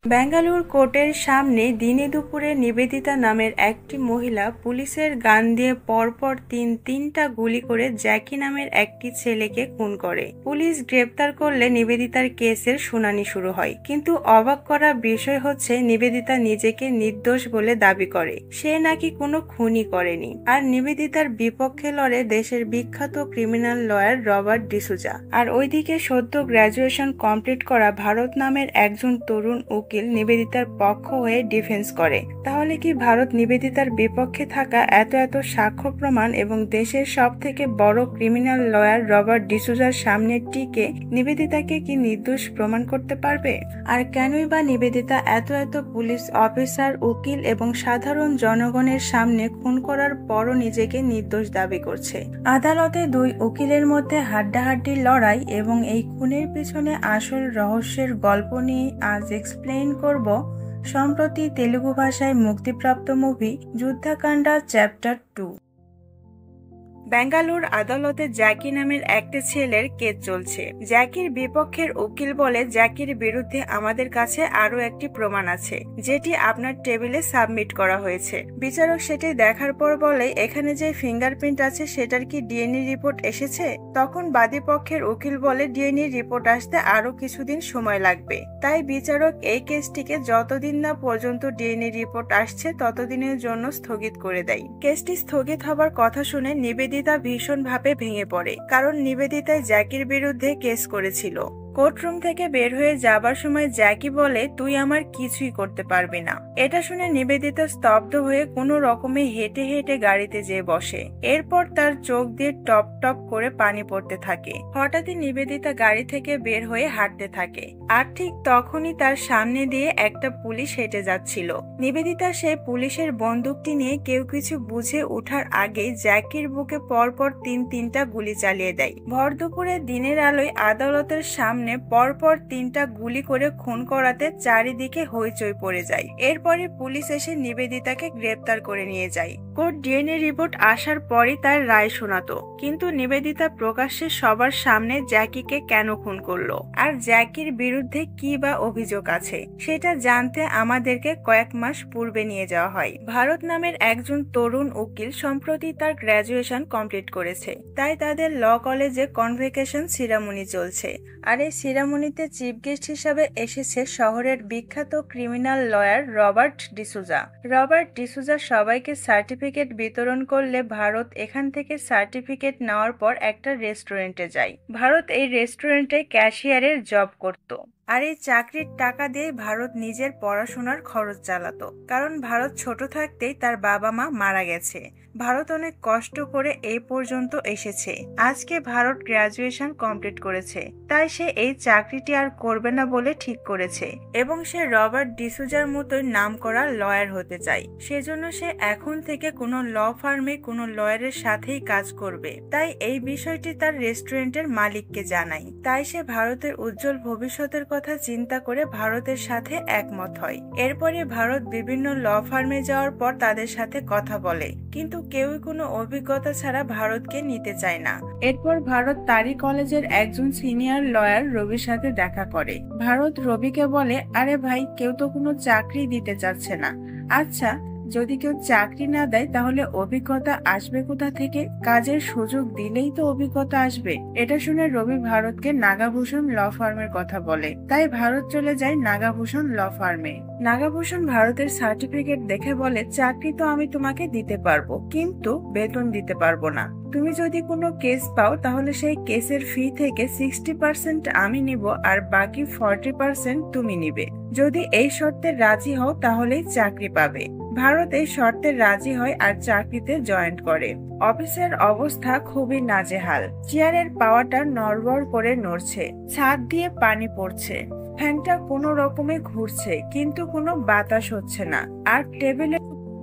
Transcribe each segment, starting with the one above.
বেঙ্গালুরু কোর্টের সামনে দিনে দুপুরে নিবেদিতা নামের একটি মহিলা পুলিশের গান দিয়ে পরপর তিনটা গুলি করে জ্যাকি নামের একটি ছেলেকে খুন করে। পুলিশ গ্রেপ্তার করলে নিবেদিতার কেসের শুনানি শুরু হয়। কিন্তু অবাক করা বিষয় হচ্ছে নিবেদিতা নিজেকে নির্দোষ বলে দাবি করে। সে নাকি কোনো খুনই করেনি। আর নিবেদিতার বিপক্ষে লড়ে দেশের বিখ্যাত ক্রিমিনাল লয়ার রবার্ট ডিসুজা। আর ওইদিকে সদ্য গ্র্যাজুয়েশন কমপ্লিট করা ভারত নামের একজন তরুণ উকিল নিবেদিতার পক্ষ হয়ে ডিফেন্স করে। তাহলে কি ভারত নিবেদিতার বিপক্ষে থাকা এত সাক্ষ্য প্রমাণ এবং দেশের সব থেকে বড় ক্রিমিনাল লয়ার রবার্ট ডিসুজার সামনে টিকে নিবেদিতাকে কি নির্দোষ প্রমাণ করতে পারবে? আর কেনই বা নিবেদিতা এত পুলিশ অফিসার, উকিল এবং সাধারণ জনগণের সামনে খুন করার পরও নিজেকে নির্দোষ দাবি করছে? আদালতে দুই উকিলের মধ্যে হাড্ডাহাড্ডির লড়াই এবং এই খুনের পিছনে আসল রহস্যের গল্প নিয়ে আজ এক্সপ্লেইন করব সম্প্রতি তেলুগু ভাষায় মুক্তিপ্রাপ্ত মুভি যুদ্ধাকাণ্ডা চ্যাপ্টার 2। বেঙ্গালুরু আদালতে জ্যাকি নামের একটা ছেলের কেস চলছে। জ্যাকির বিপক্ষের উকিল বলে, জ্যাকির বিরুদ্ধে আমাদের কাছে আরো একটি প্রমাণ আছে যেটি আপনার টেবিলে সাবমিট করা হয়েছে। বিচারক সেটি দেখার পর বলে, এখানে যে ফিঙ্গারপ্রিন্ট আছে সেটার কি ডিএনএ রিপোর্ট এসেছে? তখন বাদী পক্ষের উকিল বলে, ডিএনএ রিপোর্ট আসতে আরো কিছুদিন সময় লাগবে। তাই বিচারক এই কেসটিকে যতদিন না পর্যন্ত ডিএনএ রিপোর্ট আসছে ততদিনের জন্য স্থগিত করে দেয়। কেসটি স্থগিত হবার কথা শুনে নিবেদিতা ভীষণভাবে ভেঙে পড়ে, কারণ নিবেদিতা জ্যাকির বিরুদ্ধে কেস করেছিল। কোর্টরুম থেকে বের হয়ে যাবার সময় জ্যাকি বলে, তুই আমার কিছুই করতে পারবি না। এটা শুনে নিবেদিতা স্তব্ধ হয়ে কোনো রকমে হেঁটে হেঁটে গাড়িতে যেয়ে বসে। এরপর তার চোখ দিয়ে টপ টপ করে পানি পড়তে থাকে। হঠাৎই নিবেদিতা গাড়ি থেকে বের হয়ে হাঁটতে থাকে, আর ঠিক তখনই তার সামনে দিয়ে একটা পুলিশ হেঁটে যাচ্ছিল। নিবেদিতা সেই পুলিশের বন্দুকটি নিয়ে কেউ কিছু বুঝে ওঠার আগেই জ্যাকির বুকে পরপর তিনটা গুলি চালিয়ে দেয়। ভর দুপুরে দিনের আলোয় আদালতের সামনে পরপর তিনটা গুলি করে খুন করাতে চারিদিকে হইচই পড়ে যায়। এরপরে পুলিশ এসে নিবেদিতাকে গ্রেপ্তার করে নিয়ে যায়। কোর্ট ডিএনএ রিপোর্ট আসার পরই তার রায় শোনাতো, কিন্তু নিবেদিতা প্রকাশ্যে সবার সামনে জ্যাকিকে কেন খুন করলো আর জ্যাকির বিরুদ্ধে কি বা অভিযোগ আছে সেটা জানতে আমাদেরকে কয়েক মাস পূর্বে নিয়ে যাওয়া হয়। ভারত নামের একজন তরুণ উকিল সম্প্রতি তার গ্র্যাজুয়েশন কমপ্লিট করেছে, তাই তাদের ল কলেজে কনভোকেশন সিরামনি চলছে। আর এই সিরামনিতে চিফ গেস্ট হিসাবে এসেছে শহরের বিখ্যাত criminal lawyer Robert D'Souza. Robert D'Souza সবাইকে সার্টিফিকেট বিতরণ করলে ভারত এখান থেকে সার্টিফিকেট নেওয়ার পর একটা রেস্টুরেন্টে যায়। ভারত এই রেস্টুরেন্টে ক্যাশিয়ারের জব করত। আর এই চাকরির টাকা দিয়ে ভারত নিজের পড়াশোনার খরচ চালাতো, কারণ ভারত ছোট থাকতেই তার বাবা মা মারা গেছে। ভারত অনেক কষ্ট করে এই পর্যন্ত এসেছে। আজকে ভারত গ্র্যাজুয়েশন কমপ্লিট করেছে, তাই সে এই চাকরিটি আর করবে না বলে ঠিক করেছে এবং সে রবার্ট ডিসুজার মতোই নামকরা লয়ার হতে চায়। সেজন্য সে এখন থেকে কোনো ল ফার্মে কোনো লয়ারের সাথেই কাজ করবে। তাই এই বিষয়টি তার রেস্টুরেন্টের মালিককে জানায়। তাই সে ভারতের উজ্জ্বল ভবিষ্যতের কথা চিন্তা করে ভারতের সাথে একমত হয়। এরপরে ভারত বিভিন্ন ল ফার্মে যাওয়ার পর তাদের সাথে কথা বলে, কিন্তু কেউই কোনো অভিজ্ঞতা ছাড়া ভারতকে নিতে চায় না। এরপর ভারত তারই কলেজের একজন সিনিয়র লয়ার রবির সাথে দেখা করে। ভারত রবিকে বলে, আরে ভাই, কেউ তো কোনো চাকরি দিতে চাচ্ছে না। আচ্ছা, যদি কেউ চাকরি না দেয় তাহলে অভিজ্ঞতা আসবে কোথা থেকে? কাজের সুযোগ দিলেই তো অভিজ্ঞতা আসবে। এটা শুনে রবি ভারতকে নাগাভূষণ ল ফার্মের কথা বলে। তাই ভারত চলে যায় নাগাভূষণ ল ফার্মে। নাগাভূষণ ভারতের সার্টিফিকেট দেখে বলে, চাকরি তো আমি তোমাকে দিতে পারবো, কিন্তু বেতন দিতে পারবো না। তুমি যদি কোনো কেস পাও তাহলে সেই কেসের ফি থেকে 60% আমি নিব আর বাকি 40% তুমি নিবে। যদি এই শর্তে রাজি হও তাহলেই চাকরি পাবে। ভারত এই শর্তে রাজি হয় আর চাকরিতে জয়েন করে। অফিসের অবস্থা খুবই নাজেহাল। চেয়ারের পাওয়াটা নড়বড় করে নড়ছে, ছাদ দিয়ে পানি পড়ছে, ফ্যানটা কোনো রকমে ঘুরছে কিন্তু কোনো বাতাস হচ্ছে না, আর টেবিলে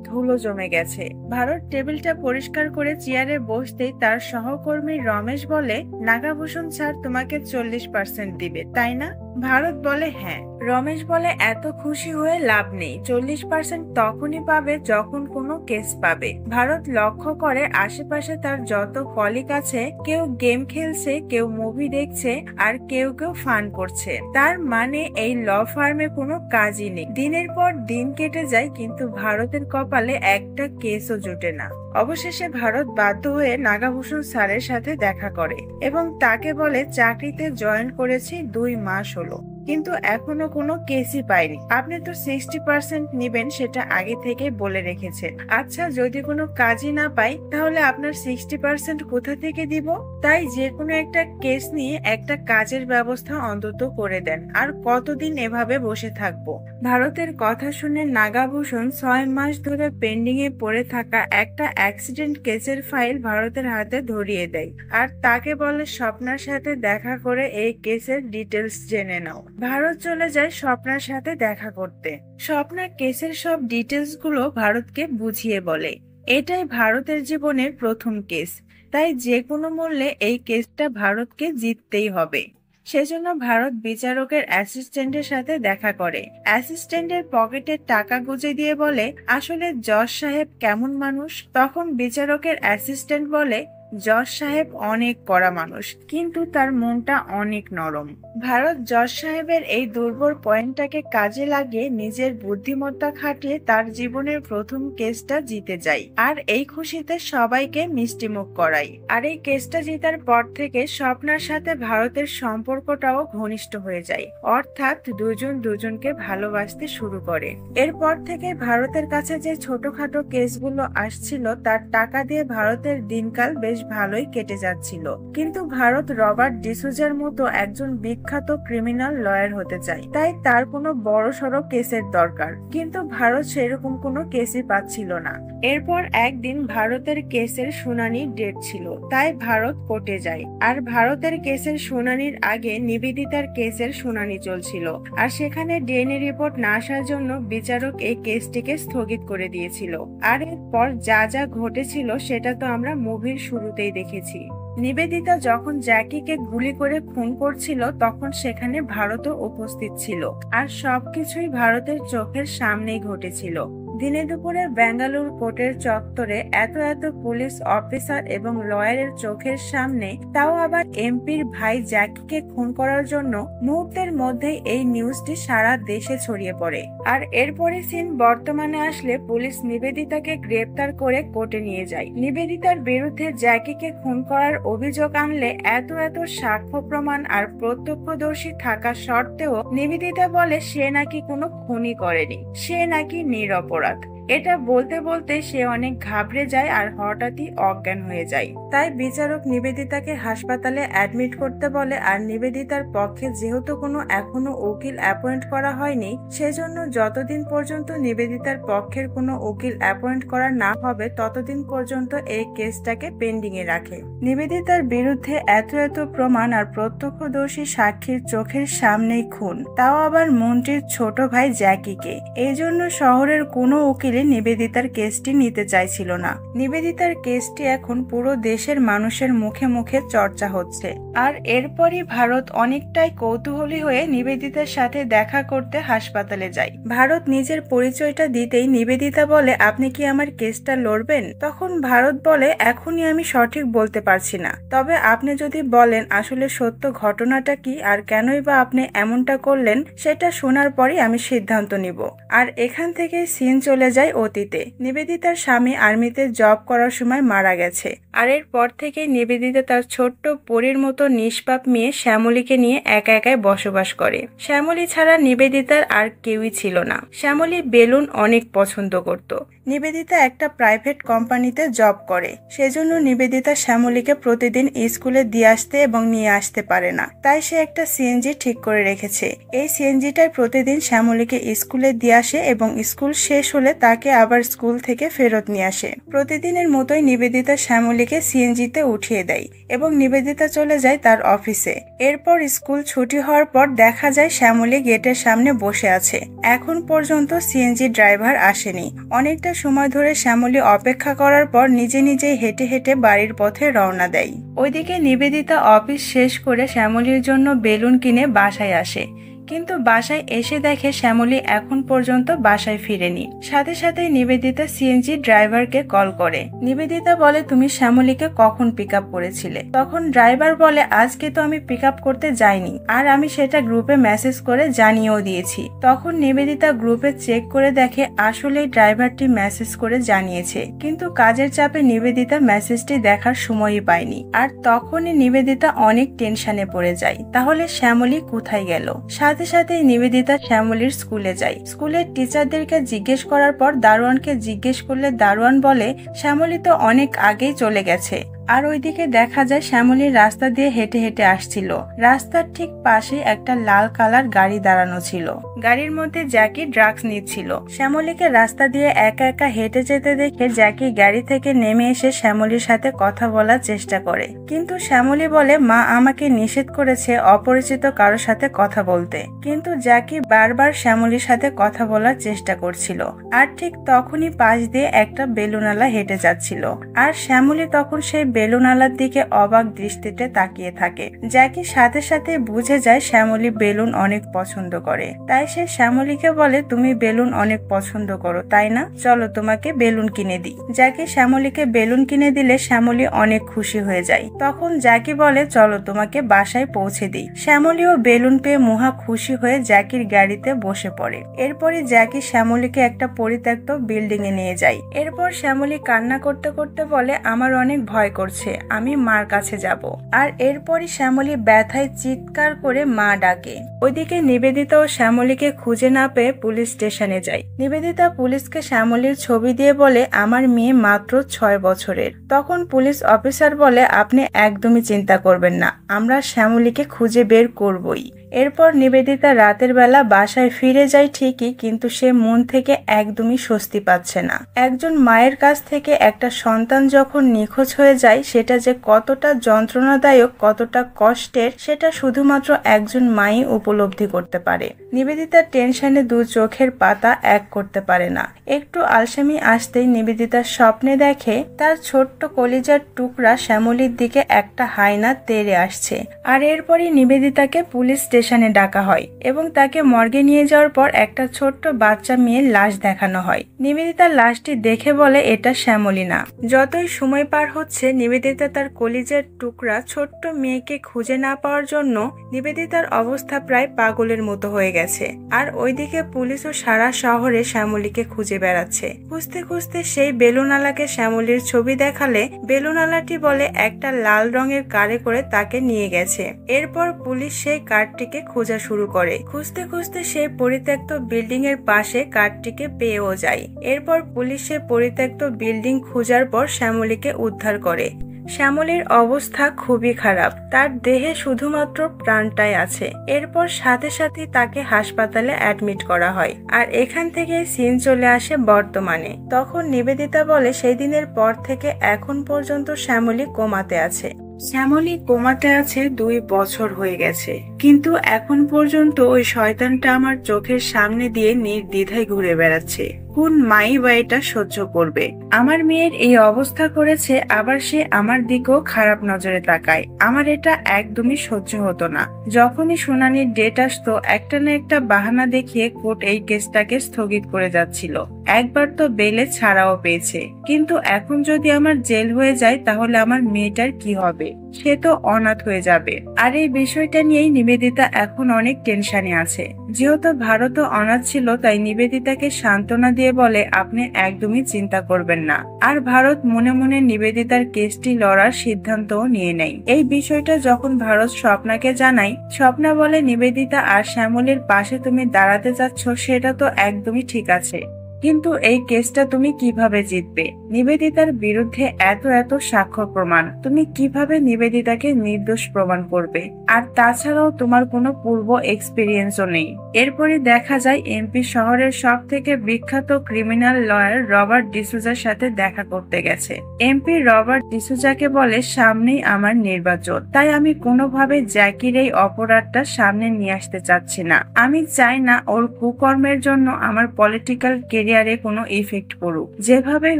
ধুলো জমে গেছে। ভারত টেবিলটা পরিষ্কার করে চেয়ারে বসতেই তার সহকর্মী রমেশ বলে, নাগাভূষণ স্যার তোমাকে 40% দিবে, তাই না? ভারত বলে হ্যাঁ। রমেশ বলে এত খুশি হয়ে লাভ নেই, 40% তখনই পাবে যখন কোনো কেস পাবে। ভারত লক্ষ্য করে আশেপাশে তার যত কলিগ আছে কেউ গেম খেলছে, কেউ মুভি দেখছে, আর কেউ কেউ ফান করছে। তার মানে এই ল ফার্মে কোনো কাজই নেই। দিনের পর দিন কেটে যায় কিন্তু ভারতের কপালে একটা কেসও জোটে না। অবশেষে ভারত বাধ্য হয়ে নাগাভূষণ স্যারের সাথে দেখা করে এবং তাকে বলে চাকরিতে জয়েন করেছি 2 মাস হলো, কিন্তু এখনো কোনো কেসই পাইনি। আপনি তো 60% নিবেন সেটা আগে থেকে বলে রেখেছেন। আচ্ছা, যদি কোনো কাজই না পাই তাহলে আপনার 60% কোথা থেকে দিব? তাই যে কোনো একটা কেস নিয়ে একটা কাজের ব্যবস্থা অন্তত করে দেন। আর কতদিন এভাবে বসে থাকবো? ভারতের কথা শুনে নাগাভূষণ 6 মাস ধরে পেন্ডিং এ পড়ে থাকা একটা অ্যাক্সিডেন্ট কেসের ফাইল ভারতের হাতে ধরিয়ে দেয় আর তাকে বলে স্বপ্নার সাথে দেখা করে এই কেসের ডিটেলস জেনে নাও। ভারত চলে যায় স্বপ্নার সাথে দেখা করতে। স্বপ্না কেসের সব ডিটেলস গুলো ভারতকে বুঝিয়ে বলে এটাই ভারতের জীবনের প্রথম কেস, তাই যে কোনো মূল্যে এই কেসটা ভারতকে জিততেই হবে। সেজন্য ভারত বিচারকের অ্যাসিস্ট্যান্টের সাথে দেখা করে। অ্যাসিস্ট্যান্টের পকেটের টাকা গুজে দিয়ে বলে আসলে জজ সাহেব কেমন মানুষ? তখন বিচারকের অ্যাসিস্ট্যান্ট বলে জজ সাহেব অনেক কড়া মানুষ, কিন্তু তার মনটা অনেক নরম। ভারত জজ সাহেবের এই দুর্বল পয়েন্টটাকে কাজে লাগিয়ে নিজের বুদ্ধিমত্তা খাটিয়ে তার জীবনের প্রথম কেসটা জিতে যায় আর এই খুশিতে সবাইকে মিষ্টিমুখ করায়। আর এই কেসটা জেতার পর থেকে স্বপ্নার সাথে ভারতের সম্পর্কটাও ঘনিষ্ঠ হয়ে যায়, অর্থাৎ দুজন দুজনকে ভালোবাসতে শুরু করে। এরপর থেকে ভারতের কাছে যে ছোটখাটো কেসগুলো আসছিল তার টাকা দিয়ে ভারতের দিনকাল বেশ ভালোই কেটে যাচ্ছিল। কিন্তু ভারত রবার্ট ডিসুজার মতো একজন বিখ্যাত ক্রিমিনাল লয়ার হতে চায়, তাই তার কোনো বড় সড়ো কেসের দরকার। কিন্তু ভারত সেরকম কোনো কেসই পাচ্ছিল না। এরপর একদিন ভারতের কেসের শুনানির ডেট ছিল, তাই ভারত কোর্টে যায়। আর ভারতের কেসের শুনানির আগে নিবেদিতার কেসের শুনানি চলছিল, আর সেখানে ডিএনএ রিপোর্ট না আসার জন্য বিচারক এই কেসটিকে স্থগিত করে দিয়েছিল। আর এরপর যা যা ঘটেছিল সেটা তো আমরা মুভির শুরুতেই দেখেছি। নিবেদিতা যখন জ্যাকিকে গুলি করে খুন করছিল তখন সেখানে ভারতও উপস্থিত ছিল, আর সবকিছুই ভারতের চোখের সামনেই ঘটেছিল। দিনে দুপুরে বেঙ্গালুর কোর্টের চত্বরে এত এত পুলিশ অফিসার এবং লয়ারের চোখের সামনে, তাও আবার এমপির ভাই জ্যাকিকে খুন করার জন্য। মুহূর্তের মধ্যেই এই নিউজটি সারা দেশে ছড়িয়ে পড়ে। আর এরপরে সিন বর্তমানে আসলে পুলিশ নিবেদিতাকে গ্রেপ্তার করে কোর্টে নিয়ে যায়। নিবেদিতার বিরুদ্ধে জ্যাকিকে খুন করার অভিযোগ আনলে এত এত সাক্ষ্য প্রমাণ আর প্রত্যক্ষদর্শী থাকা সত্ত্বেও নিবেদিতা বলে সে নাকি কোনো খুনই করেনি, সে নাকি নিরপরাধ। এটা বলতে বলতে সে অনেক ঘাবড়ে যায় আর হঠাৎই অজ্ঞান হয়ে যায়। তাই বিচারক নিবেদিতাকে হাসপাতালে অ্যাডমিট করতে বলে। আর নিবেদিতার পক্ষে যেহেতু কোনো এখনো উকিল অ্যাপয়েন্ট করা হয়নি, সেজন্য যতদিন পর্যন্ত নিবেদিতার পক্ষের কোনো উকিল অ্যাপয়েন্ট করা না হবে ততদিন পর্যন্ত এই কেসটাকে পেন্ডিং এ রাখে। নিবেদিতার বিরুদ্ধে এত এত প্রমাণ আর প্রত্যক্ষদর্শী সাক্ষীর চোখের সামনেই খুন, তাও আবার মন্ত্রীর ছোট ভাই জ্যাকিকে। এই জন্য শহরের কোনো উকিল নিবেদিতার কেসটি নিতে চাইছিল না। নিবেদিতার কেসটি এখন পুরো দেশের মানুষের মুখে মুখে চর্চা হচ্ছে। আর এরপরই ভারত অনেকটাই কৌতূহলী হয়ে নিবেদিতার সাথে দেখা করতে হাসপাতালে যায়। ভারত নিজের পরিচয়টা দিতেই নিবেদিতা বলে আপনি কি আমার কেসটা লড়বেন? তখন ভারত বলে এখনই আমি সঠিক বলতে পারছি না, তবে আপনি যদি বলেন আসলে সত্য ঘটনাটা কি আর কেনই বা আপনি এমনটা করলেন সেটা শোনার পরই আমি সিদ্ধান্ত নিব। আর এখান থেকে সিন চলে যায় অতীতে। নিবেদিতার স্বামী আর্মিতে জব করার সময় মারা গেছে। আর এরপর থেকে নিবেদিতা তার ছোট্ট পরীর মতো নিষ্পাপ মেয়ে শ্যামলীকে নিয়ে একা একাই বসবাস করে। শ্যামলী ছাড়া নিবেদিতার আর কেউই ছিল না। শ্যামলী বেলুন অনেক পছন্দ করত। নিবেদিতা একটা প্রাইভেট কোম্পানিতে জব করে, সেজন্য নিবেদিতা শ্যামলীকে প্রতিদিন স্কুলে দিয়ে আসতে এবং নিয়ে আসতে পারে না। তাই সে একটা সিএনজি ঠিক করে রেখেছে। এই সিএনজিটাই প্রতিদিন শ্যামলীকে স্কুলে দিয়ে আসে এবং স্কুল শেষ হলে তাকে আবার স্কুল থেকে ফেরত নিয়ে আসে। প্রতিদিনের মতোই নিবেদিতা শ্যামলীকে সিএনজিতে উঠিয়ে দেয় এবং নিবেদিতা চলে যায় তার অফিসে। এরপর স্কুল ছুটি হওয়ার পর দেখা যায় শ্যামলী গেটের সামনে বসে আছে। এখন পর্যন্ত সিএনজি ড্রাইভার আসেনি। অনেকটা সময় ধরে শ্যামলী অপেক্ষা করার পর নিজে নিজেই হেঁটে হেঁটে বাড়ির পথে রওনা দেয়। ওইদিকে নিবেদিতা অফিস শেষ করে শ্যামলীর জন্য বেলুন কিনে বাসায় আসে, কিন্তু বাসায় এসে দেখে শ্যামলী এখন পর্যন্ত বাসায় ফিরেনি। সাথে সাথে নিবেদিতা সিএনজি ড্রাইভারকে কল করে। নিবেদিতা বলে, তুমি শ্যামলীকে কখন পিক আপ করেছিলে? তখন ড্রাইভার বলে, আজকে তো আমি পিক আপ করতে যাইনি, আর আমি সেটা গ্রুপে মেসেজ করে জানিয়েও দিয়েছি। তখন নিবেদিতা গ্রুপে চেক করে দেখে আসলে ড্রাইভারটি মেসেজ করে জানিয়েছে, কিন্তু কাজের চাপে নিবেদিতা মেসেজটি দেখার সময়ই পায়নি। আর তখনই নিবেদিতা অনেক টেনশনে পড়ে যায়, তাহলে শ্যামলী কোথায় গেল? সাথে সাথে নিবেদিতা শ্যামলীর স্কুলে যায়। স্কুলের টিচারদেরকে জিজ্ঞেস করার পর দারোয়ানকে জিজ্ঞেস করলে দারোয়ান বলে, শ্যামলী তো অনেক আগেই চলে গেছে। আর ওইদিকে দেখা যায় শ্যামলীর রাস্তা দিয়ে হেঁটে হেঁটে আসছিল। রাস্তার ঠিক পাশে একটা লাল কালার গাড়ি দাঁড়ানো ছিল। গাড়ির মধ্যে জ্যাকি ড্রাগস নিচ্ছিল। শ্যামলীকে রাস্তা দিয়ে একা একা হেঁটে যেতে দেখে জ্যাকি গাড়ি থেকে নেমে এসে শ্যামলীর সাথে কথা বলার চেষ্টা করে, কিন্তু শ্যামলী বলে, মা আমাকে নিষেধ করেছে অপরিচিত কারোর সাথে কথা বলতে। কিন্তু জ্যাকি বারবার শ্যামলীর সাথে কথা বলার চেষ্টা করছিল। আর ঠিক তখনই পাশ দিয়ে একটা বেলুনালা হেঁটে যাচ্ছিল, আর শ্যামলী তখন সেই বেলুনালার দিকে অবাক দৃষ্টিতে তাকিয়ে থাকে। জ্যাকি সাথে সাথে বুঝে যায় শ্যামলী বেলুন অনেক পছন্দ করে, তাই সে শ্যামলীকে বলে, তুমি বেলুন অনেক পছন্দ করো তাই না, চলো তোমাকে বেলুন কিনে দিই। জ্যাকি শ্যামলীকে বেলুন কিনে দিলে শ্যামলী অনেক খুশি হয়ে যায়। তখন জ্যাকি বলে, চলো তোমাকে বাসায় পৌঁছে দিই। শ্যামলীও বেলুন পেয়ে মহা খুশি হয়ে জ্যাকির গাড়িতে বসে পড়ে। এরপরে জ্যাকি শ্যামলীকে একটা পরিত্যক্ত বিল্ডিং এ নিয়ে যায়। এরপর শ্যামলী কান্না করতে করতে বলে, আমার অনেক ভয় করছে, আমি মার কাছে যাব। আর এরপরই শ্যামলী ব্যথায় চিৎকার করে মা ডাকে। ওইদিকে নিবেদিতা ও শ্যামলীকে খুঁজে না পেয়ে পুলিশ স্টেশনে যায়। নিবেদিতা পুলিশকে শ্যামলীর ছবি দিয়ে বলে, আমার মেয়ে মাত্র 6 বছরের। তখন পুলিশ অফিসার বলে, আপনি একদমই চিন্তা করবেন না, আমরা শ্যামলীকে খুঁজে বের করবই। এরপর নিবেদিতা রাতের বেলা বাসায় ফিরে যায় ঠিকই, কিন্তু সে মন থেকে একদমই স্বস্তি পাচ্ছে না। একজন মায়ের কাছ থেকে একটা সন্তান যখন নিখোঁজ হয়ে যায়, সেটা যে কতটা যন্ত্রণাদায়ক, কতটা কষ্টের, সেটা শুধুমাত্র একজন মাই উপলব্ধি করতে পারে। নিবেদিতার টেনশনে দু চোখের পাতা এক করতে পারে না। একটু আলসেমি আসতেই নিবেদিতার স্বপ্নে দেখে তার ছোট্ট কলিজার টুকরা শ্যামলীর দিকে একটা হায়না তেড়ে আসছে। আর এরপরই নিবেদিতাকে পুলিশ স্টেশনে ডাকা হয় এবং তাকে মর্গে নিয়ে যাওয়ার পর একটা ছোট্ট বাচ্চা মেয়ের লাশ দেখানো হয়। নিবেদিতার লাশটি দেখে বলে, এটা শ্যামলী না। যতই সময় পার হচ্ছে, নিবেদিতা তার কলিজার টুকরা ছোট্ট মেয়েকে খুঁজে না পাওয়ার জন্য নিবেদিতার অবস্থা প্রায় পাগলের মতো হয়ে গেছে। আর ওইদিকে পুলিশও সারা শহরে শ্যামলীকে খুঁজে বেড়াচ্ছে। খুঁজতে খুঁজতে সেই বেলুনালাকে শ্যামলীর ছবি দেখালে বেলুনালাটি বলে একটা লাল রঙের কারে করে তাকে নিয়ে গেছে। এরপর পুলিশ সেই কারটিকে খোঁজা শুরু করে। খুঁজতে খুঁজতে সেই পরিত্যক্ত বিল্ডিং এর পাশে কারটিকে পেয়েও যায়। এরপর পুলিশ সেই পরিত্যক্ত বিল্ডিং খোঁজার পর শ্যামলীকে উদ্ধার করে। শ্যামলীর অবস্থা খুবই খারাপ, তার দেহে শুধুমাত্র প্রাণটাই আছে। এরপর সাথে সাথে তাকে হাসপাতালে অ্যাডমিট করা হয়। আর এখান থেকে সিন চলে আসে বর্তমানে। তখন নিবেদিতা বলে, সেই দিনের পর থেকে এখন পর্যন্ত শ্যামলী কোমাতে আছে। শ্যামলী কোমাতে আছে 2 বছর হয়ে গেছে, কিন্তু এখন পর্যন্ত ওই শয়তানটা আমার চোখের সামনে দিয়ে নির্দ্বিধায় ঘুরে বেড়াচ্ছে। কোন মাই বা এটা সহ্য করবে? আমার মেয়ের এই অবস্থা করেছে, আবার সে আমার দিকেও খারাপ নজরে তাকায়। আমার এটা একদমই সহ্য হতো না। যখনই শুনানির ডেট আসতো, একটা না একটা বাহানা দেখিয়ে কোর্ট এই কেসটাকে স্থগিত করে যাচ্ছিল। একবার তো বেলে ছাড়াও পেয়েছে, কিন্তু এখন যদি আমার জেল হয়ে যায়, তাহলে আমার মেয়েটার কি হবে? সে তো অনাথ হয়ে যাবে। আর এই বিষয়টা নিয়েই নিবেদিতা এখন অনেক টেনশনে আছে। যেহেতু ভারতও অনাথ ছিল, তাই নিবেদিতাকে সান্ত্বনা দিয়ে বলে, আপনি একদমই চিন্তা করবেন না। আর ভারত মনে মনে নিবেদিতার কেসটি লড়ার সিদ্ধান্তও নিয়ে নেয়। এই বিষয়টা যখন ভারত স্বপ্নাকে জানায়, স্বপ্না বলে, নিবেদিতা আর শ্যামলীর পাশে তুমি দাঁড়াতে চাচ্ছ, সেটা তো একদমই ঠিক আছে, কিন্তু এই কেসটা তুমি কিভাবে জিতবে? নিবেদিতার বিরুদ্ধে এত এত সাক্ষ্য প্রমাণ, তুমি কিভাবে নিবেদিতাকে নির্দোষ প্রমাণ করবে? আর তাছাড়াও তোমার কোনো পূর্ব এক্সপিরিয়েন্সও নেই। এরপরে দেখা যায় এমপি শহরের সব থেকে বিখ্যাত ক্রিমিনাল লয়ার রবার্ট ডিসুজার সাথে দেখা করতে গেছে। এমপি রবার্ট ডিসুজাকে বলে, সামনেই আমার নির্বাচন, তাই আমি কোনোভাবে জ্যাকির এই অপরাধটা সামনে নিয়ে আসতে চাচ্ছি না। আমি চাই না ওর কুকর্মের জন্য আমার পলিটিক্যাল কেরিয়ার ক্লিয়ারে কোনো ইফেক্ট পড়ুক। যেভাবেই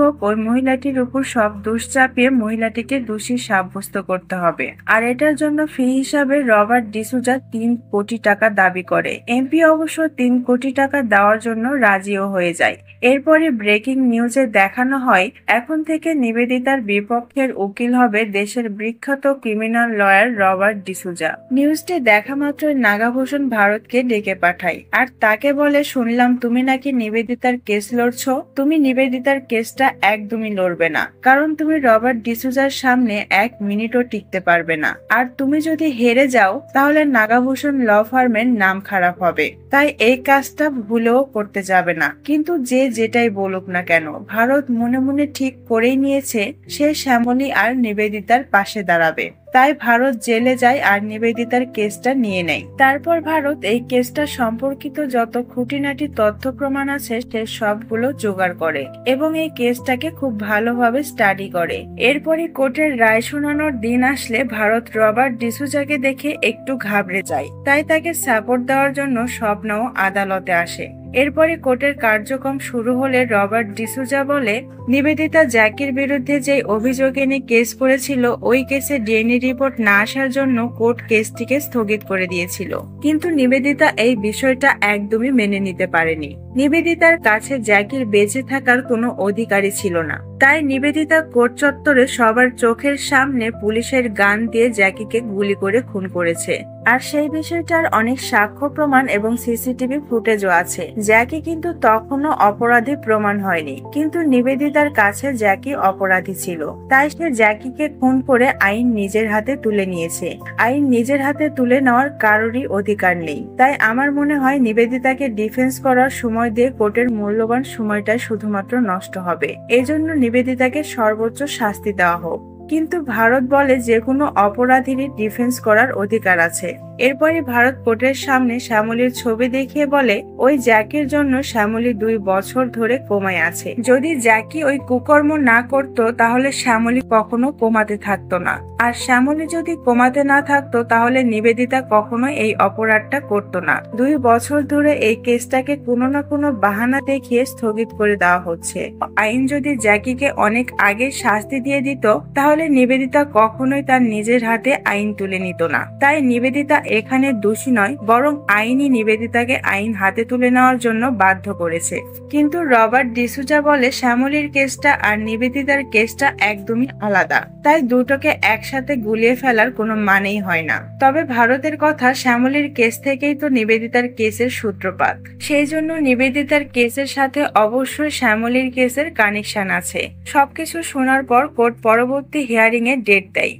হোক ওই মহিলাটির উপর সব দোষ চাপিয়ে মহিলাটিকে দোষী সাব্যস্ত করতে হবে। আর এটার জন্য ফি হিসাবে রবার্ট ডিসুজা 3 কোটি টাকা দাবি করে। এমপি অবশ্য 3 কোটি টাকা দেওয়ার জন্য রাজিও হয়ে যায়। এরপরে ব্রেকিং নিউজে দেখানো হয় এখন থেকে নিবেদিতার বিপক্ষের উকিল হবে দেশের বিখ্যাত ক্রিমিনাল লয়ার রবার্ট ডিসুজা। নিউজটি দেখা মাত্রই নাগাভূষণ ভারতকে ডেকে পাঠায় আর তাকে বলে, শুনলাম তুমি নাকি নিবেদিতার কেস লড়ছো। তুমি নিবেদিতার কেসটা একদমই লড়বে না, কারণ তুমি রবার্ট ডিসুজার সামনে 1 মিনিটও টিকতে পারবে না। আর তুমি যদি হেরে যাও তাহলে নাগাভূষণ ল ফার্মের নাম খারাপ হবে। তাই এই কাজটা ভুলেও করতে যাবে না। কিন্তু যে যেটাই বলুক না কেন, ভারত মনে মনে ঠিক করেই নিয়েছে সে শ্যামলী আর নিবেদিতার পাশে দাঁড়াবে। তাই ভারত জেলে যায় আর নিবেদিতার কেসটা নিয়ে নেয়। তারপর ভারত এই কেসটা সম্পর্কিত যত খুঁটিনাটি তথ্য প্রমাণ আছে সে সবগুলো জোগাড় করে এবং এই কেসটাকে খুব ভালোভাবে স্টাডি করে। এরপরে কোর্টের রায় শোনানোর দিন আসলে ভারত রবার্ট ডিসুজাকে দেখে একটু ঘাবড়ে যায়। তাই তাকে সাপোর্ট দেওয়ার জন্য স্বপ্নও আদালতে আসে। এরপরে কোর্টের কার্যক্রম শুরু হলে রবার্ট ডিসুজা বলে, নিবেদিতা জ্যাকির বিরুদ্ধে যে অভিযোগে নিয়ে কেস করেছিল ওই কেসে ডিএনএ রিপোর্ট না আসার জন্য কোর্ট কেসটিকে স্থগিত করে দিয়েছিল। কিন্তু নিবেদিতা এই বিষয়টা একদমই মেনে নিতে পারেনি। নিবেদিতার কাছে জ্যাকির বেঁচে থাকার কোনো অধিকারই ছিল না। তাই নিবেদিতা কোর্ট চত্বরে সবার চোখের সামনে পুলিশের গান দিয়ে জ্যাকিকে গুলি করে খুন করেছে। আর সেই বিষয়টার অনেক সাক্ষ্য প্রমাণ এবং সিসিটিভি ফুটেজও আছে। জ্যাকি কিন্তু তখনও অপরাধী প্রমাণ হয়নি, কিন্তু নিবেদিতার কাছে জ্যাকি অপরাধী ছিল। তাই সে জ্যাকিকে খুন করে আইন নিজের হাতে তুলে নিয়েছে। আইন নিজের হাতে তুলে নেওয়ার কারোরই অধিকার নেই। তাই আমার মনে হয় নিবেদিতাকে ডিফেন্স করার সময় দিয়ে কোর্টের মূল্যবান সময়টা শুধুমাত্র নষ্ট হবে। এজন্য নিবেদিতাকে সর্বোচ্চ শাস্তি দেওয়া হোক। কিন্তু ভারত বলে যে কোনো অপরাধীরই ডিফেন্স করার অধিকার আছে। এরপরে ভারত কোর্টের সামনে শ্যামলীর ছবি দেখিয়ে বলে, ওই জ্যাকির জন্য শ্যামলী 2 বছর ধরে কোমায় আছে। যদি জ্যাকি ওই কুকর্ম না করত তাহলে শ্যামলী কখনো কোমাতে থাকতো না। আর শ্যামলী যদি কোমাতে না থাকতো তাহলে নিবেদিতা কখনো এই অপরাধটা করতো না। 2 বছর ধরে এই কেসটাকে কোনো না কোনো বাহানা দেখিয়ে স্থগিত করে দেওয়া হচ্ছে। আইন যদি জ্যাকিকে অনেক আগে শাস্তি দিয়ে দিত তাহলে নিবেদিতা কখনোই তার নিজের হাতে আইন তুলে নিত না। তাই নিবেদিতা এখানে দোষী নয়, বরং আইনই নিবেদিতাকে আইন হাতে তুলে নেওয়ার জন্য বাধ্য করেছে। কিন্তু রবার্ট ডিসুজা বলে শ্যামলীর কেসটা আর নিবেদিতার কেসটা একদমই আলাদা। তাই দুটোকে একসাথে গুলিয়ে ফেলার কোনো মানেই হয় না। তবে ভারতের কথা, শ্যামলীর কেস থেকেই তো নিবেদিতার কেসের সূত্রপাত। সেই জন্য নিবেদিতার কেসের সাথে অবশ্যই শ্যামলীর কেসের কানেকশন আছে। সবকিছু শোনার পর কোর্ট পরবর্তী হিয়ারিং এর ডেট দেয়।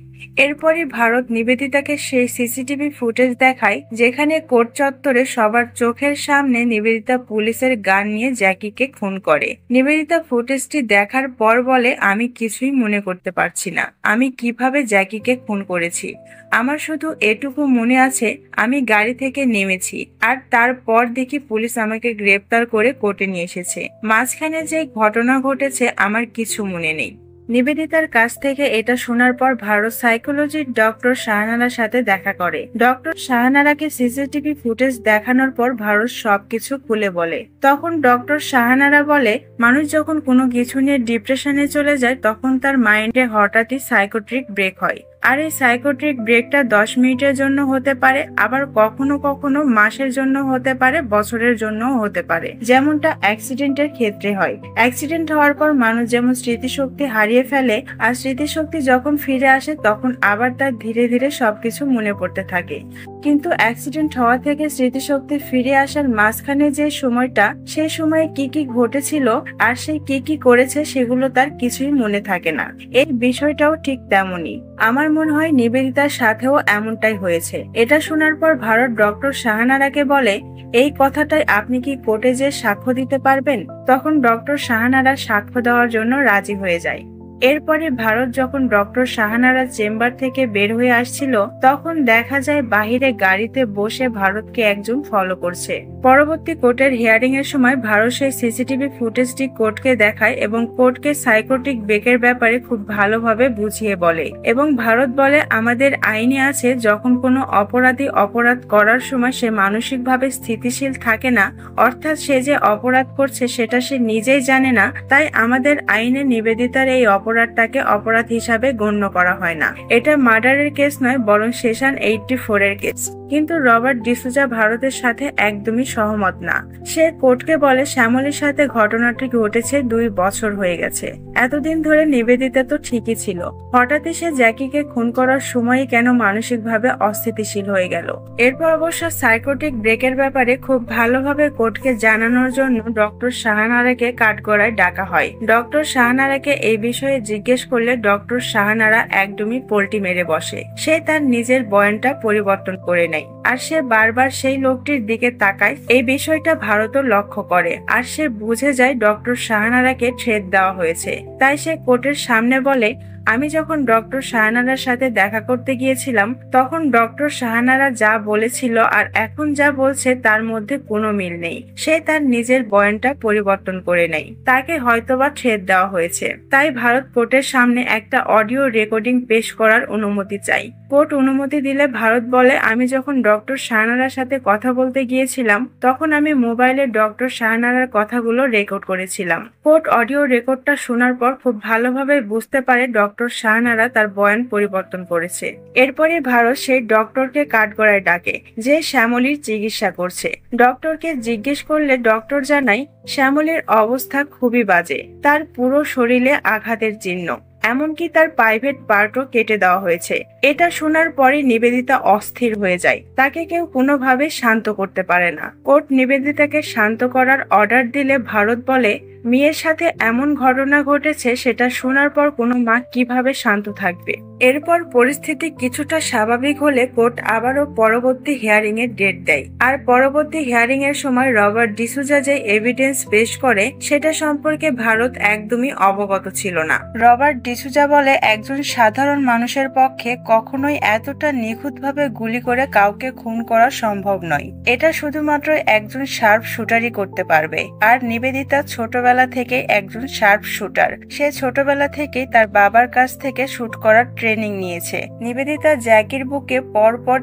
এরপরই ভারত নিবেদিতাকে সেই সিসিটিভি ফুটেজ দেখায় যেখানে কোর্ট চত্বরে সবার চোখের সামনে নিবেদিতা পুলিশের গান নিয়ে জ্যাকিকে খুন করে। নিবেদিতা ফুটেজটি দেখার পর বলে, আমি কিছুই মনে করতে পারছি না আমি কিভাবে জ্যাকিকে খুন করেছি। আমার শুধু এটুকু মনে আছে আমি গাড়ি থেকে নেমেছি আর তারপর দেখি পুলিশ আমাকে গ্রেপ্তার করে কোর্টে নিয়ে এসেছে। মাঝখানে যে ঘটনা ঘটেছে আমার কিছু মনে নেই। নিবেদিতার কাছ থেকে এটা শোনার পর ভারত সাইকোলজির ডক্টর শাহনারার সাথে দেখা করে। ডক্টর শাহনারাকে সিসিটিভি ফুটেজ দেখানোর পর ভারত সবকিছু খুলে বলে। তখন ডক্টর শাহনারা বলে, মানুষ যখন কোনো কিছু নিয়ে ডিপ্রেশনে চলে যায় তখন তার মাইন্ডে হঠাৎই সাইকোট্রিক ব্রেক হয়। আর এই সাইকোট্রিক ব্রেকটা 10 মিনিটের জন্য হতে পারে, আবার কখনো কখনো মাসের জন্য হতে পারে, বছরের জন্য হতে পারে, যেমনটা অ্যাক্সিডেন্টের ক্ষেত্রে হয়। অ্যাক্সিডেন্ট হওয়ার পর মানুষ যেমন স্মৃতিশক্তি হারিয়ে ফেলে, আর স্মৃতিশক্তি যখন ফিরে আসে তখন আবার তার ধীরে ধীরে সবকিছু মনে পড়তে থাকে। কিন্তু অ্যাক্সিডেন্ট হওয়া থেকে স্মৃতিশক্তি ফিরে আসার মাঝখানে যে সময়টা, সেই সময়ে কি কি ঘটেছিল আর সে কি কি করেছে সেগুলো তার কিছুই মনে থাকে না। এই বিষয়টাও ঠিক তেমনই। আমার মনে হয় নিবেদিতার সাথেও এমনটাই হয়েছে। এটা শোনার পর ভারত ডক্টর শাহনারাকে বলে, এই কথাটাই আপনি কি কোর্টে যে সাক্ষ্য দিতে পারবেন? তখন ডক্টর শাহনারা সাক্ষ্য দেওয়ার জন্য রাজি হয়ে যায়। এরপরে ভারত যখন ডক্টর শাহানারা চেম্বার থেকে বের হয়ে আসছিল তখন দেখা যায় বাহিরে গাড়িতে বসে ভারতকে একজন ফলো করছে। পরবর্তী কোর্টের হিয়ারিং এর সময় ভারত সেই সিসিটিভি ফুটেজটি কোর্টকে দেখায় এবং কোর্টকে সাইকোটিক ব্রেকের ব্যাপারে খুব ভালোভাবে বুঝিয়ে বলে এবং ভারত বলে আমাদের আইনে আছে যখন কোনো অপরাধী অপরাধ করার সময় সে মানসিকভাবে স্থিতিশীল থাকে না, অর্থাৎ সে যে অপরাধ করছে সেটা সে নিজেই জানে না, তাই আমাদের আইনে নিবেদিতার এই অপরাধটাকে অপরাধ হিসাবে গণ্য করা হয় না। এটা মার্ডারের কেস নয় বরং সেশন 84 এর কেস। কিন্তু রবার্ট ডিসুজা ভারতের সাথে একদমই সহমত না। সে কোর্টকে বলে শ্যামলীর সাথে ঘটনাটি ঘটেছে 2 বছর হয়ে গেছে, এতদিন ধরে নিবেদিতা তো ঠিকই ছিল, হঠাৎই সে জ্যাকিকে খুন করার সময়ই কেন মানসিকভাবে অস্থিতিশীল হয়ে গেল। এরপর অবশ্য সাইকোটিক ব্রেকের ব্যাপারে খুব ভালোভাবে কোর্টকে জানানোর জন্য ডক্টর শাহানারাকে কাঠগড়ায় ডাকা হয়। ডক্টর শাহানারাকে এই বিষয়ে জিজ্ঞেস করলে ডক্টর শাহানারা একদমই পোল্টি মেরে বসে। সে তার নিজের বয়ানটা পরিবর্তন করে নেয় আর সে বারবার সেই লোকটির দিকে তাকায়। এই বিষয়টা ভারতও লক্ষ্য করে আর সে বুঝে যায় ডক্টর শাহানারাকে থ্রেট দেওয়া হয়েছে। তাই সে কোর্টের সামনে বলে, আমি যখন ডক্টর শাহানারার সাথে দেখা করতে গিয়েছিলাম তখন ডক্টর শাহানারা যা বলেছিল আর এখন যা বলছে তার মধ্যে কোনো মিল নেই। সে তার নিজের বয়ানটা পরিবর্তন করে নেয়, তাকে হয়তোবা থ্রেট দেওয়া হয়েছে। তাই ভারত কোর্টের সামনে একটা অডিও রেকর্ডিং পেশ করার অনুমতি চাই। কোর্ট অনুমতি দিলে ভারত বলে, আমি যখন ডক্টর শাহানারার সাথে কথা বলতে গিয়েছিলাম তখন আমি মোবাইলে ডক্টর শাহানারার কথাগুলো রেকর্ড করেছিলাম। কোর্ট অডিও রেকর্ডটা শোনার পর খুব ভালোভাবে বুঝতে পারে ডক্টর শাহানারা তার বয়ান পরিবর্তন করেছে। এরপরে ভারত সেই ডক্টরকে কাঠগড়ায় ডাকে যে শ্যামলীর চিকিৎসা করছে। ডক্টরকে জিজ্ঞেস করলে ডক্টর জানায় শ্যামলীর অবস্থা খুবই বাজে, তার পুরো শরীরে আঘাতের চিহ্ন, এমনকি তার প্রাইভেট পার্টও কেটে দেওয়া হয়েছে। এটা শোনার পরে নিবেদিতা অস্থির হয়ে যায়, তাকে কেউ কোনোভাবে শান্ত করতে পারে না। কোর্ট নিবেদিতাকে শান্ত করার অর্ডার দিলে ভারত বলে, মেয়ের সাথে এমন ঘটনা ঘটেছে সেটা শোনার পর কোনো মা কিভাবে শান্ত থাকবে। এরপর পরিস্থিতি কিছুটা স্বাভাবিক হলে কোর্ট আবারও পরবর্তী হিয়ারিং এর ডেট দেয়। আর পরবর্তী হিয়ারিং এর সময় রবার্ট ডিসুজা যে এভিডেন্স পেশ করে সেটা সম্পর্কে ভারত একদমই অবগত ছিল না। রবার্ট ডিসুজা বলে, একজন সাধারণ মানুষের পক্ষে কখনোই এতটা নিখুঁতভাবে গুলি করে কাউকে খুন করা সম্ভব নয়। এটা শুধুমাত্র একজন শার্প শুটারই করতে পারবে। আর নিবেদিতা ছোটবেলা থেকে একজন শার্প শুটার। সে ছোটবেলা থেকেই তার বাবার কাছ থেকে শুট করার ট্রেনিং নিয়েছে। নিবেদিতা জ্যাকির বুকে পরপর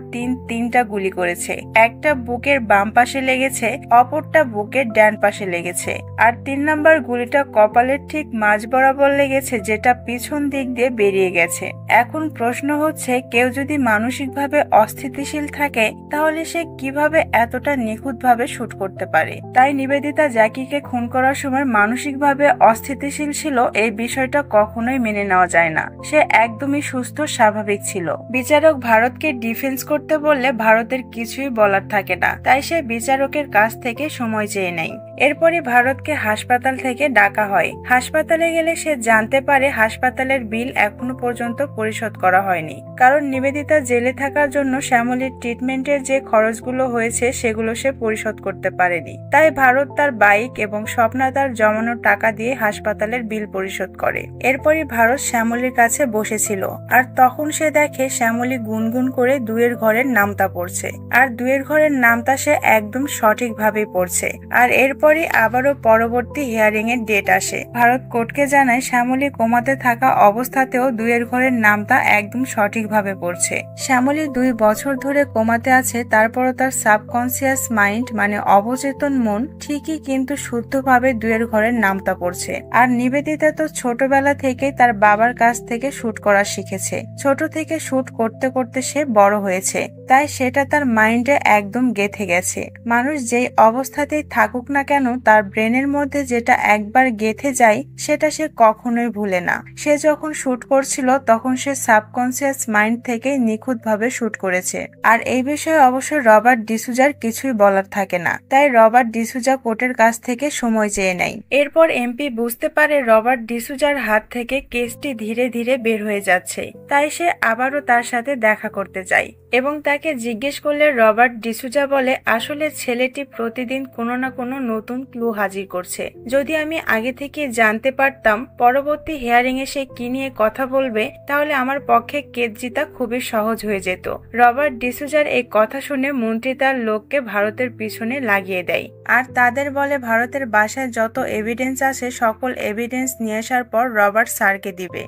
তিনটা গুলি করেছে। একটা বুকের বাম পাশে লেগেছে, অপরটা বুকের ডান পাশে লেগেছে, আর 3 নম্বর গুলিটা কপালের ঠিক মাঝ বরাবর লেগেছে, যেটা পিছন দিক দিয়ে বেরিয়ে গেছে। এখন প্রশ্ন হচ্ছে, কেউ যদি মানসিকভাবে অস্থিতিশীল থাকে তাহলে সে কিভাবে এতটা নিখুঁতভাবে শুট করতে পারে? তাই নিবেদিতা জ্যাকিকে খুন করার সময় মানসিকভাবে অস্থিতিশীল ছিল এই বিষয়টা কখনোই মেনে নেওয়া যায় না। সে একদমই সুস্থ স্বাভাবিক ছিল। বিচারক ভারতকে ডিফেন্স করতে বললে ভারতের কিছুই বলার থাকে না, তাই সে বিচারকের কাছ থেকে সময় চেয়ে নেয়। এরপরে ভারতকে হাসপাতাল থেকে ডাকা হয়। হাসপাতালে গেলে সে জানতে পারে হাসপাতালের বিল এখনো পর্যন্ত পরিশোধ করা হয়নি, কারণ নিবেদিতা জেলে থাকার জন্য শ্যামলীর ট্রিটমেন্টের যে খরচগুলো হয়েছে সেগুলো সে পরিশোধ করতে পারেনি। তাই ভারত তার বাইক এবং স্বপ্নাদার জমানো টাকা দিয়ে হাসপাতালের বিল পরিশোধ করে। এরপরই ভারত শ্যামলীর কাছে বসেছিল আর তখন সে দেখে শ্যামলী গুনগুন করে 2 ঘরের নামতা পড়ছে। আর 2 ঘরের নামতা সে একদম সঠিকভাবে পড়ছে। আর এরপরই আবারও পরবর্তী হিয়ারিং এর ডেট আসে। ভারত কোর্টকে জানায় শ্যামলী কোমাতে থাকা অবস্থাতেও 2 ঘরের নামতা একদম সঠিকভাবে পড়ছে। শ্যামলী 2 বছর ধরে কোমাতে আছে, তারপরও তার সাবকনসিয়াস মাইন্ড মানে অবচেতন মন ঠিকই কিন্তু শুদ্ধভাবে 2 ঘরের নামতা পড়ছে। আর নিবেদিতা তো ছোটবেলা থেকেই তার বাবার কাছ থেকে শুট করা শিখেছে। ছোট থেকে শুট করতে করতে সে বড় হয়েছে, তাই সেটা তার মাইন্ডে একদম গেঁথে গেছে। মানুষ যেই অবস্থাতেই থাকুক না কেন তার ব্রেনের মধ্যে যেটা একবার গেঁথে যায় সেটা সে কখনোই ভুলে না। সে যখন শুট করছিল তখন সে সাবকনসিয়াস মাইন্ড থেকে নিখুঁতভাবে শুট করেছে। আর এই বিষয়ে অবশ্য রবার্ট ডিসুজার কিছুই বলার থাকে না, তাই রবার্ট ডিসুজা কোর্টের কাছ থেকে সময় চেয়ে নেয়। এরপর এমপি বুঝতে পারে রবার্ট ডিসুজার হাত থেকে কেসটি ধীরে ধীরে বের হয়ে যাচ্ছে, তাই সে আবারও তার সাথে দেখা করতে চায় এবং তাকে তাকে জিজ্ঞেস করলে রবার্ট ডিসুজা বলে, আসলে ছেলেটি প্রতিদিন কোনো না কোনো নতুন ক্লু হাজির করছে। যদি আমি আগে থেকে জানতে পারতাম পরবর্তী হিয়ারিং এ সে কি নিয়ে কথা বলবে, তাহলে আমার পক্ষে কেস জিতা খুবই সহজ হয়ে যেত। রবার্ট ডিসুজার এই কথা শুনে মন্ত্রী তার লোককে ভারতের পিছনে লাগিয়ে দেয় আর তাদের বলে ভারতের বাসায় যত এভিডেন্স আছে সকল এভিডেন্স নিয়ে আসার পর রবার্ট স্যারকে দিবে।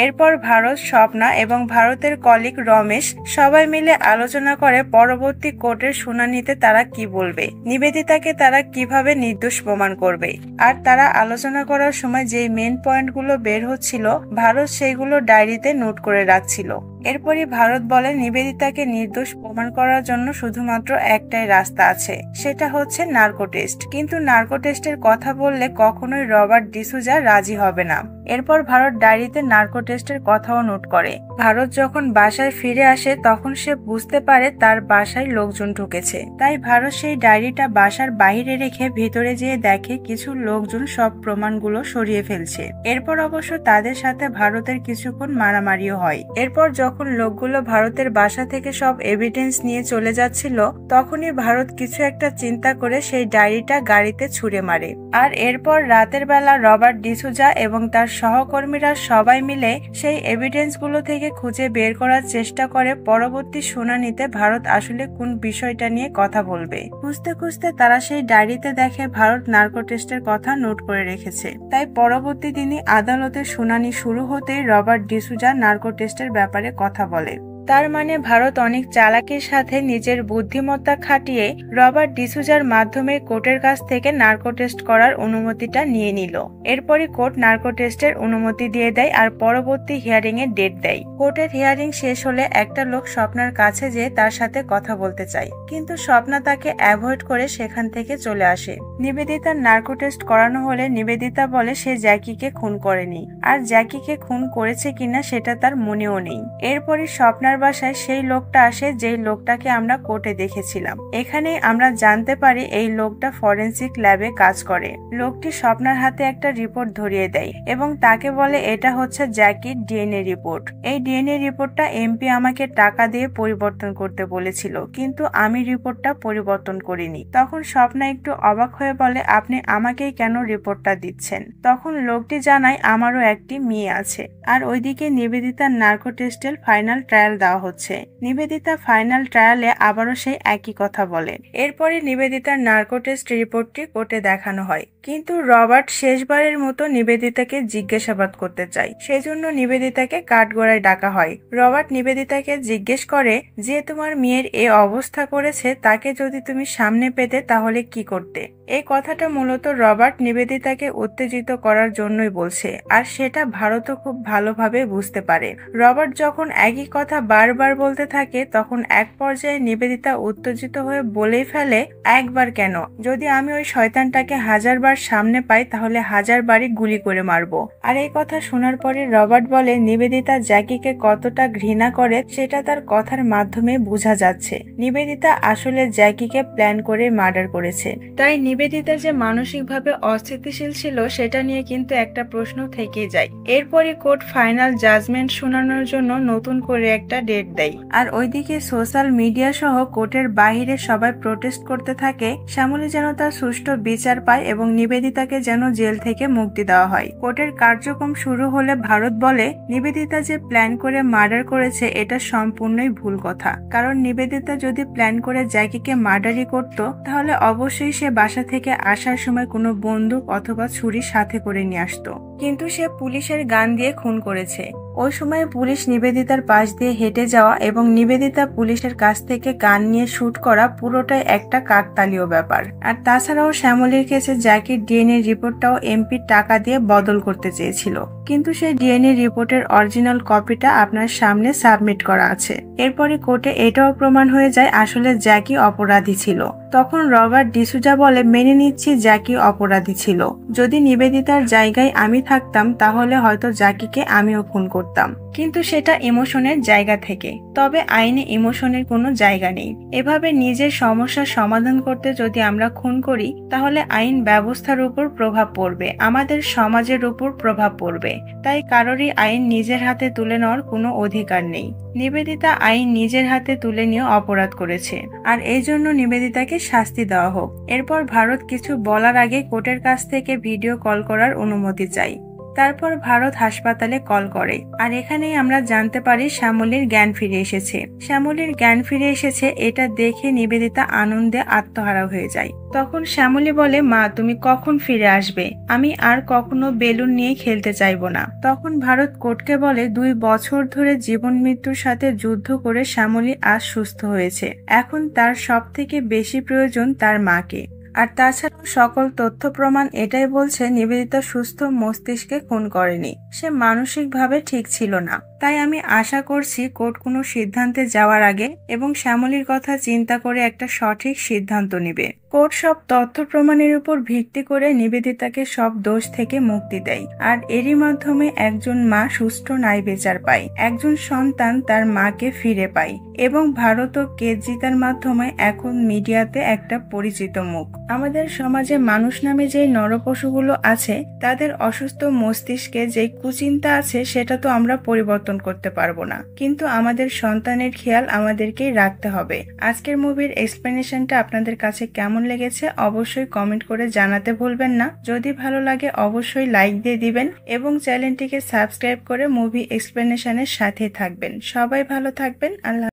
এরপর ভারত, স্বপ্না এবং ভারতের কলিগ রমেশ সবাই মিলে আলোচনা করে পরবর্তী কোর্টের শুনানিতে তারা কি বলবে, নিবেদিতাকে তারা কিভাবে নির্দোষ প্রমাণ করবে। আর তারা আলোচনা করার সময় যেই মেন পয়েন্টগুলো বের হচ্ছিল ভারত সেইগুলো ডায়েরিতে নোট করে রাখছিল। এরপরই ভারত বলে নিবেদিতাকে নির্দোষ প্রমাণ করার জন্য শুধুমাত্র একটাই রাস্তা আছে, সেটা হচ্ছে নার্কো টেস্ট। কিন্তু নার্কো টেস্টের কথা বললে কখনোই রবার্ট ডিসুজা রাজি হবে না। এরপর ভারত ডায়েরিতে নার্কো টেস্টের কথাও নোট করে। ভারত যখন বাসায় ফিরে আসে তখন সে বুঝতে পারে তার বাসায় লোকজন ঢুকেছে। তাই ভারত সেই ডায়েরিটা বাসার বাইরে রেখে ভেতরে যেয়ে দেখে কিছু লোকজন সব প্রমাণগুলো সরিয়ে ফেলছে। এরপর অবশ্য তাদের সাথে ভারতের কিছুক্ষণ মারামারিও হয়। এরপর যখন লোকগুলো ভারতের বাসা থেকে সব এভিডেন্স নিয়ে চলে যাচ্ছিল তখনই ভারত কিছু একটা চিন্তা করে সেই ডায়েরিটা গাড়িতে ছুঁড়ে মারে। আর এরপর রাতের বেলা রবার্ট ডিসুজা এবং তার সহকর্মীরা সবাই মিলে সেই এভিডেন্সগুলো থেকে খুঁজে বের করার চেষ্টা করে পরবর্তী শুনানিতে ভারত আসলে কোন বিষয়টা নিয়ে কথা বলবে। খুঁজতে খুঁজতে তারা সেই ডায়েরিতে দেখে ভারত নার্কো টেস্টের কথা নোট করে রেখেছে। তাই পরবর্তী দিনই আদালতের শুনানি শুরু হতেই রবার্ট ডিসুজা নার্কো টেস্টের ব্যাপারে কথা বলে। তার মানে ভারত অনেক চালাকির সাথে নিজের বুদ্ধিমত্তা খাটিয়ে রবার্ট ডিসুজার মাধ্যমে কোর্টের কাছ থেকে নার্কো টেস্ট করার অনুমতিটা নিয়ে নিল। এরপরই কোর্ট নার্কো টেস্টের অনুমতি দিয়ে দেয় আর পরবর্তী হিয়ারিং এর ডেট দেয়। কোর্টের হিয়ারিং শেষ হলে একটা লোক স্বপ্নার কাছে যেয়ে তার সাথে কথা বলতে চায়, কিন্তু স্বপ্না তাকে অ্যাভয়েড করে সেখান থেকে চলে আসে। নিবেদিতার নার্কো টেস্ট করানো হলে নিবেদিতা বলে সে জ্যাকিকে খুন করেনি, আর জ্যাকিকে খুন করেছে কিনা সেটা তার মনেও নেই। এরপরই স্বপ্নার বাসায় সেই লোকটা আসে যেই লোকটাকে আমরা কোর্টে দেখেছিলাম। এখানে আমরা জানতে পারি এই লোকটা ফরেনসিক ল্যাবে কাজ করে। লোকটি স্বপ্নার হাতে একটা রিপোর্ট ধরিয়ে দেয় এবং তাকে বলে এটা হচ্ছে জ্যাকির ডিএনএ রিপোর্ট। এই ডিএনএ রিপোর্টটা এমপি আমাকে টাকা দিয়ে পরিবর্তন করতে বলেছিল, কিন্তু আমি রিপোর্টটা পরিবর্তন করিনি। তখন স্বপ্না একটু অবাক হয়ে বলে, আপনি আমাকেই কেন রিপোর্টটা দিচ্ছেন? তখন লোকটি জানায় আমারও একটি মেয়ে আছে। আর ওইদিকে নিবেদিতার নার্কো টেস্টের ফাইনাল ট্রায়াল দেওয়া হচ্ছে। নিবেদিতা ফাইনাল ট্রায়ালে আবারও সেই একই কথা বলে। এরপরে নিবেদিতার নার্কো টেস্ট রিপোর্টটি কোর্টে দেখানো হয়, কিন্তু রবার্ট শেষবারের মতো নিবেদিতাকে জিজ্ঞাসাবাদ করতে চায়। সেজন্য নিবেদিতাকে কাঠগড়ায় ডাকা হয়। রবার্ট নিবেদিতাকে জিজ্ঞেস করে যে তোমার মেয়ের এই অবস্থা করেছে তাকে যদি তুমি সামনে পেতে তাহলে কি করতে। এই কথাটা মূলত রবার্ট নিবেদিতাকে উত্তেজিত করার জন্যই বলছে, আর সেটা ভারতও খুব ভালোভাবে বুঝতে পারে। রবার্ট যখন একই কথা বারবার বলতে থাকে তখন এক পর্যায়ে নিবেদিতা উত্তেজিত হয়ে বলেই ফেলে, একবার কেন, যদি আমি ওই শয়তানটাকে 1000 বার সামনে পাই তাহলে 1000 বারই গুলি করে মারবো। আর এই কথা শোনার পরে রবার্ট বলে নিবেদিতা জ্যাকিকে কতটা ঘৃণা করে সেটা তার কথার মাধ্যমে বোঝা যাচ্ছে। নিবেদিতা আসলে জ্যাকিকে প্ল্যান করে মার্ডার করেছে। তাই নিবেদিতা যে মানসিকভাবে অস্থিতিশীল ছিল সেটা নিয়ে কিন্তু একটা প্রশ্ন থেকেই যায়। এরপরই কোর্ট ফাইনাল জাজমেন্ট শোনানোর জন্য নতুন করে একটা ডেট দেয়। আর ওইদিকে সোশ্যাল মিডিয়া সহ কোর্টের বাহিরে সবাই প্রোটেস্ট করতে থাকে শ্যামলী যেন তার সুষ্ঠু বিচার পায় এবং নিবেদিতাকে যেন জেল থেকে মুক্তি দেওয়া হয়। কোর্টের কার্যক্রম শুরু হলে ভারত বলে নিবেদিতা যে প্ল্যান করে মার্ডার করেছে এটা সম্পূর্ণই ভুল কথা, কারণ নিবেদিতা যদি প্ল্যান করে জ্যাকিকে মার্ডারই করত তাহলে অবশ্যই সে বাসা থেকে আসার সময় কোনো বন্দুক অথবা ছুরি সাথে করে নিয়ে আসতো, কিন্তু সে পুলিশের গান দিয়ে খুন করেছে। ওই সময় পুলিশ নিবেদিতার পাশ দিয়ে হেঁটে যাওয়া এবং নিবেদিতা পুলিশের কাছ থেকে গান নিয়ে শুট করা পুরোটাই একটা কাকতালীয় ব্যাপার। আর তাছাড়াও শ্যামলীর কেসে জ্যাকির ডিএনএ রিপোর্টটাও এমপির টাকা দিয়ে বদল করতে চেয়েছিল, কিন্তু সেই ডিএনএ রিপোর্টের অরিজিনাল কপিটা আপনার সামনে সাবমিট করা আছে। এরপরে কোর্টে এটাও প্রমাণ হয়ে যায় আসলে জ্যাকি অপরাধী ছিল। তখন রবার্ট ডিসুজা বলে মেনে নিচ্ছি জ্যাকি অপরাধী ছিল, যদি নিবেদিতার জায়গায় আমি থাকতাম তাহলে হয়তো জ্যাকিকে আমিও খুন করতাম, কিন্তু সেটা ইমোশনের জায়গা থেকে। তবে আইনে ইমোশনের কোনো জায়গা নেই। এভাবে নিজের সমস্যার সমাধান করতে যদি আমরা খুন করি তাহলে আইন ব্যবস্থার উপর প্রভাব পড়বে, আমাদের সমাজের উপর প্রভাব পড়বে। তাই কারোরই আইন নিজের হাতে তুলে নেওয়ার কোনো অধিকার নেই। নিবেদিতা আইন নিজের হাতে তুলে নিয়ে অপরাধ করেছে, আর এই জন্য নিবেদিতাকে শাস্তি দেওয়া হোক। এরপর ভারত কিছু বলার আগে কোর্টের কাছ থেকে ভিডিও কল করার অনুমতি চাই। তারপর ভারত হাসপাতালে কল করে, আর এখানেই আমরা জানতে পারি শ্যামলীর জ্ঞান ফিরে এসেছে। শ্যামলীর জ্ঞান ফিরে এসেছে এটা দেখে নিবেদিতা আনন্দে আত্মহারা হয়ে যায়। তখন শ্যামলী বলে, মা তুমি কখন ফিরে আসবে? আমি আর কখনো বেলুন নিয়ে খেলতে চাইবো না। তখন ভারত কোর্টকে বলে 2 বছর ধরে জীবন মৃত্যুর সাথে যুদ্ধ করে শ্যামলী আজ সুস্থ হয়েছে। এখন তার সব থেকে বেশি প্রয়োজন তার মাকে। আর তাছাড়াও সকল তথ্য প্রমাণ এটাই বলছে নিবেদিতা সুস্থ মস্তিষ্কে খুন করেনি, সে মানসিকভাবে ঠিক ছিল না। তাই আমি আশা করছি কোর্ট কোনো সিদ্ধান্তে যাওয়ার আগে এবং শ্যামলীর কথা চিন্তা করে একটা সঠিক সিদ্ধান্ত নেবে। কোর্ট সব তথ্য প্রমাণের উপর ভিত্তি করে নিবেদিতাকে সব দোষ থেকে মুক্তি দেয়, আর এরই মাধ্যমে একজন মা সুষ্ঠু ন্যায় বিচার পায়, একজন সন্তান তার মাকে ফিরে পায়, এবং ভারতও কেস জিতার মাধ্যমে এখন মিডিয়াতে একটা পরিচিত মুখ। আমাদের সমাজে মানুষ নামে যে নরপশুগুলো আছে তাদের অসুস্থ মস্তিষ্কে যে কুচিন্তা আছে সেটা তো আমরা পরিবর্তন করতে পারবো না, কিন্তু আমাদের সন্তানের খেয়াল আমাদেরকেই রাখতে হবে। আজকের মুভির এক্সপ্লেনেশনটা আপনাদের কাছে কেমন লেগেছে অবশ্যই কমেন্ট করে জানাতে ভুলবেন না। যদি ভালো লাগে অবশ্যই লাইক দিয়ে দিবেন এবং চ্যানেলটিকে সাবস্ক্রাইব করে মুভি এক্সপ্লেনেশনের সাথে থাকবেন। সবাই ভালো থাকবেন। আল্লাহ।